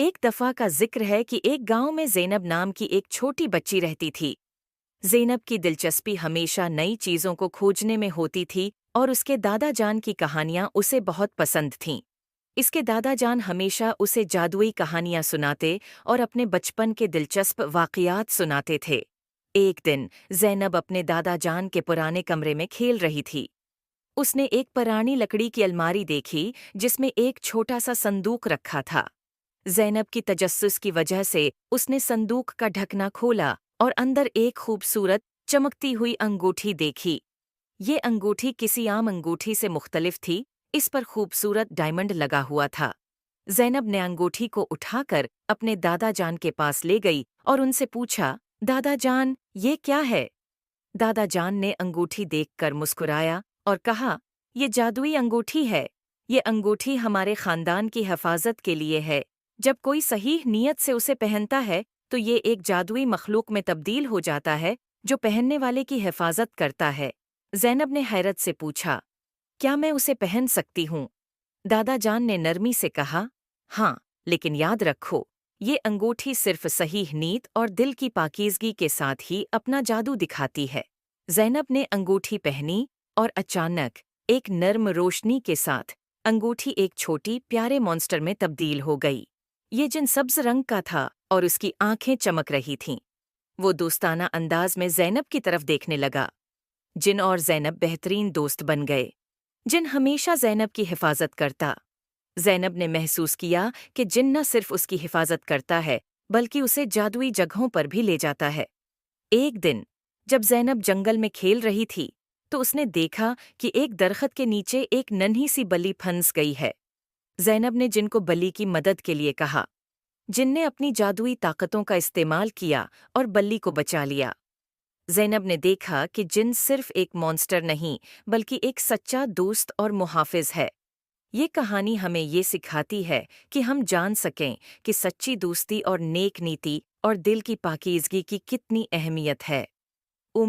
ایک دفعہ کا ذکر ہے کہ ایک گاؤں میں زینب نام کی ایک چھوٹی بچی رہتی تھی۔ زینب کی دلچسپی ہمیشہ نئی چیزوں کو کھوجنے میں ہوتی تھی اور اس کے دادا جان کی کہانیاں اسے بہت پسند تھیں۔ اس کے دادا جان ہمیشہ اسے جادوئی کہانیاں سناتے اور اپنے بچپن کے دلچسپ واقعات سناتے تھے۔ ایک دن زینب اپنے دادا جان کے پرانے کمرے میں کھیل رہی تھی۔ اس نے ایک پرانی لکڑی کی الماری دیکھی جس میں ایک چھوٹا سا صندوق رکھا تھا۔ زینب کی تجسس کی وجہ سے اس نے صندوق کا ڈھکنا کھولا اور اندر ایک خوبصورت چمکتی ہوئی انگوٹھی دیکھی۔ یہ انگوٹھی کسی عام انگوٹھی سے مختلف تھی، اس پر خوبصورت ڈائمنڈ لگا ہوا تھا۔ زینب نے انگوٹھی کو اٹھا کر اپنے دادا جان کے پاس لے گئی اور ان سے پوچھا، دادا جان، یہ کیا ہے؟ دادا جان نے انگوٹھی دیکھ کر مسکرایا اور کہا، یہ جادوئی انگوٹھی ہے۔ یہ انگوٹھی ہمارے خاندان کی حفاظت کے لیے ہے۔ جب کوئی صحیح نیت سے اسے پہنتا ہے تو یہ ایک جادوئی مخلوق میں تبدیل ہو جاتا ہے جو پہننے والے کی حفاظت کرتا ہے۔ زینب نے حیرت سے پوچھا، کیا میں اسے پہن سکتی ہوں؟ دادا جان نے نرمی سے کہا، ہاں، لیکن یاد رکھو، یہ انگوٹھی صرف صحیح نیت اور دل کی پاکیزگی کے ساتھ ہی اپنا جادو دکھاتی ہے۔ زینب نے انگوٹھی پہنی اور اچانک ایک نرم روشنی کے ساتھ انگوٹھی ایک چھوٹی پیارے مونسٹر میں تبدیل ہو گئی۔ یہ جن سبز رنگ کا تھا اور اس کی آنکھیں چمک رہی تھیں۔ وہ دوستانہ انداز میں زینب کی طرف دیکھنے لگا۔ جن اور زینب بہترین دوست بن گئے۔ جن ہمیشہ زینب کی حفاظت کرتا۔ زینب نے محسوس کیا کہ جن نہ صرف اس کی حفاظت کرتا ہے بلکہ اسے جادوئی جگہوں پر بھی لے جاتا ہے۔ ایک دن جب زینب جنگل میں کھیل رہی تھی تو اس نے دیکھا کہ ایک درخت کے نیچے ایک ننھی سی بلی پھنس گئی ہے۔ زینب نے جن کو بلی کی مدد کے لیے کہا۔ جن نے اپنی جادوئی طاقتوں کا استعمال کیا اور بلی کو بچا لیا۔ زینب نے دیکھا کہ جن صرف ایک مونسٹر نہیں بلکہ ایک سچا دوست اور محافظ ہے۔ یہ کہانی ہمیں یہ سکھاتی ہے کہ ہم جان سکیں کہ سچی دوستی اور نیک نیتی اور دل کی پاکیزگی کی کتنی اہمیت ہے۔